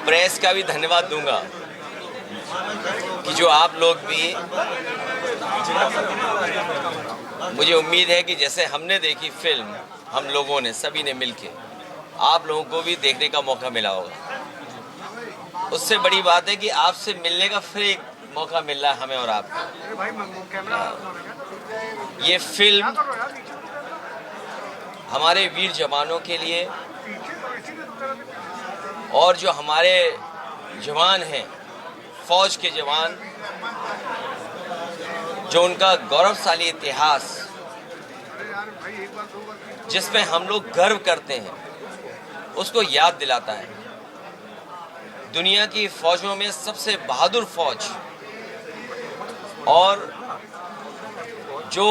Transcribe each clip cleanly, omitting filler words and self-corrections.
Press का भी धन्यवाद दूंगा कि जो आप लोग भी, मुझे उम्मीद है कि जैसे हमने देखी फिल्म, हम लोगों ने सभी ने मिलके, आप लोगों को भी देखने का मौका मिला होगा। उससे बड़ी बात है कि आपसे मिलने का फिर एक मौका मिल रहा है हमें और आपको। ये फिल्म हमारे वीर जवानों के लिए और जो हमारे जवान हैं, फौज के जवान, जो उनका गौरवशाली इतिहास जिसमें हम लोग गर्व करते हैं, उसको याद दिलाता है। दुनिया की फौजों में सबसे बहादुर फौज और जो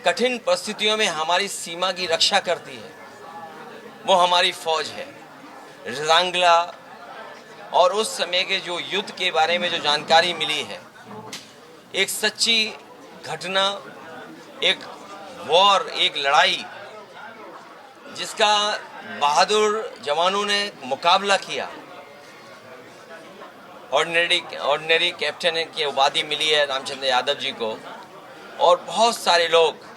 कठिन परिस्थितियों में हमारी सीमा की रक्षा करती है, वो हमारी फौज है। रजांगला और उस समय के जो युद्ध के बारे में जो जानकारी मिली है, एक सच्ची घटना, एक वॉर, एक लड़ाई जिसका बहादुर जवानों ने मुकाबला किया। ऑर्डिनरी कैप्टन की उपाधि मिली है रामचंद्र यादव जी को, और बहुत सारे लोग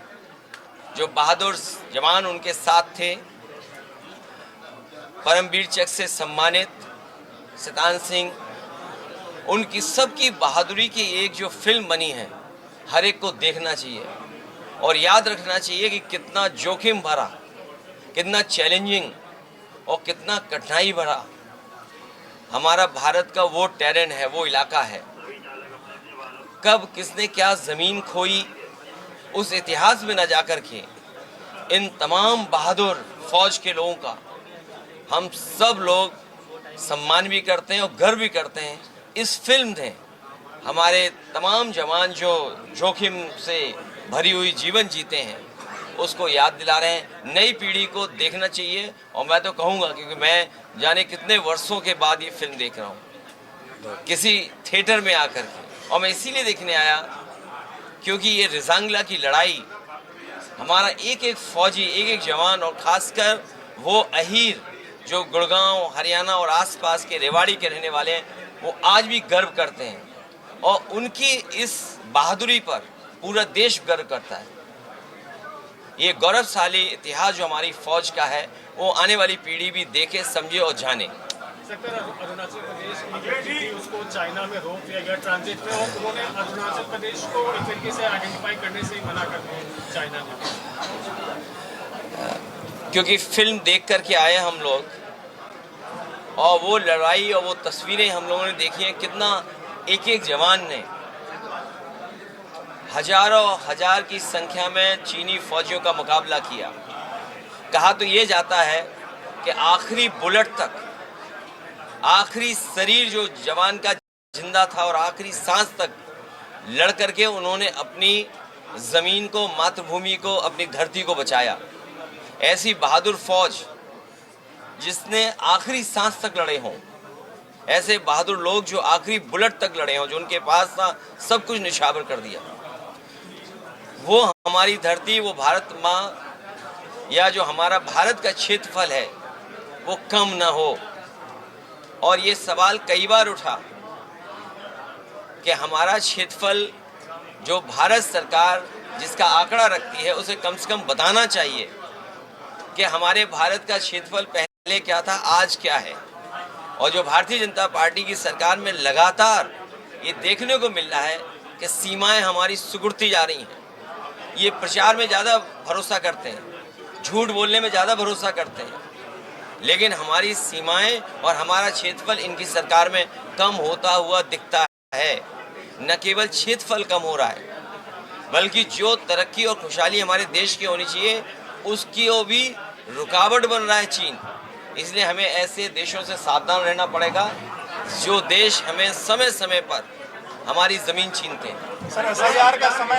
जो बहादुर जवान उनके साथ थे। परमवीर चक्र से सम्मानित शतान सिंह, उनकी सबकी बहादुरी की एक जो फिल्म बनी है, हर एक को देखना चाहिए और याद रखना चाहिए कि कितना जोखिम भरा, कितना चैलेंजिंग और कितना कठिनाई भरा हमारा भारत का वो टेरेन है, वो इलाका है। कब किसने क्या ज़मीन खोई, उस इतिहास में न जाकर के इन तमाम बहादुर फौज के लोगों का हम सब लोग सम्मान भी करते हैं और गर्व भी करते हैं। इस फिल्म ने हमारे तमाम जवान जो जोखिम से भरी हुई जीवन जीते हैं, उसको याद दिला रहे हैं। नई पीढ़ी को देखना चाहिए और मैं तो कहूँगा, क्योंकि मैं जाने कितने वर्षों के बाद ये फिल्म देख रहा हूँ किसी थिएटर में आकर के, और मैं इसीलिए देखने आया क्योंकि ये रजांगला की लड़ाई हमारा एक एक फौजी, एक एक जवान, और खासकर वो अहीर जो गुड़गांव, हरियाणा और आसपास के रेवाड़ी के रहने वाले हैं, वो आज भी गर्व करते हैं और उनकी इस बहादुरी पर पूरा देश गर्व करता है। ये गौरवशाली इतिहास जो हमारी फौज का है, वो आने वाली पीढ़ी भी देखे, समझे और जाने। अरुणाचल प्रदेश उसको चाइना में रोक दिया गया ट्रांजिट में, और उन्होंने अरुणाचल प्रदेश को एक तरीके से आइडेंटिफाई करने से मना कर दिया चाइना ने, क्योंकि फिल्म देख कर के आए हम लोग, और वो लड़ाई और वो तस्वीरें हम लोगों ने देखी हैं। कितना एक एक जवान ने हजारों हजार की संख्या में चीनी फौजियों का मुकाबला किया। कहा तो ये जाता है कि आखिरी बुलेट तक, आखिरी शरीर जो जवान का जिंदा था और आखिरी सांस तक लड़ करके उन्होंने अपनी जमीन को, मातृभूमि को, अपनी धरती को बचाया। ऐसी बहादुर फौज जिसने आखिरी सांस तक लड़े हों, ऐसे बहादुर लोग जो आखिरी बुलेट तक लड़े हों, जो उनके पास था सब कुछ निछावर कर दिया। वो हमारी धरती, वो भारत माँ, या जो हमारा भारत का क्षेत्रफल है, वो कम ना हो। और ये सवाल कई बार उठा कि हमारा क्षेत्रफल जो भारत सरकार जिसका आंकड़ा रखती है, उसे कम से कम बताना चाहिए कि हमारे भारत का क्षेत्रफल पहले क्या था, आज क्या है। और जो भारतीय जनता पार्टी की सरकार में लगातार ये देखने को मिल रहा है कि सीमाएं हमारी सिकुड़ती जा रही हैं। ये प्रचार में ज़्यादा भरोसा करते हैं, झूठ बोलने में ज़्यादा भरोसा करते हैं, लेकिन हमारी सीमाएं और हमारा क्षेत्रफल इनकी सरकार में कम होता हुआ दिखता है। न केवल क्षेत्रफल कम हो रहा है, बल्कि जो तरक्की और खुशहाली हमारे देश की होनी चाहिए, उसकी वो भी रुकावट बन रहा है चीन। इसलिए हमें ऐसे देशों से सावधान रहना पड़ेगा जो देश हमें समय समय पर हमारी ज़मीन छीनते हैं। सर, SIR का समय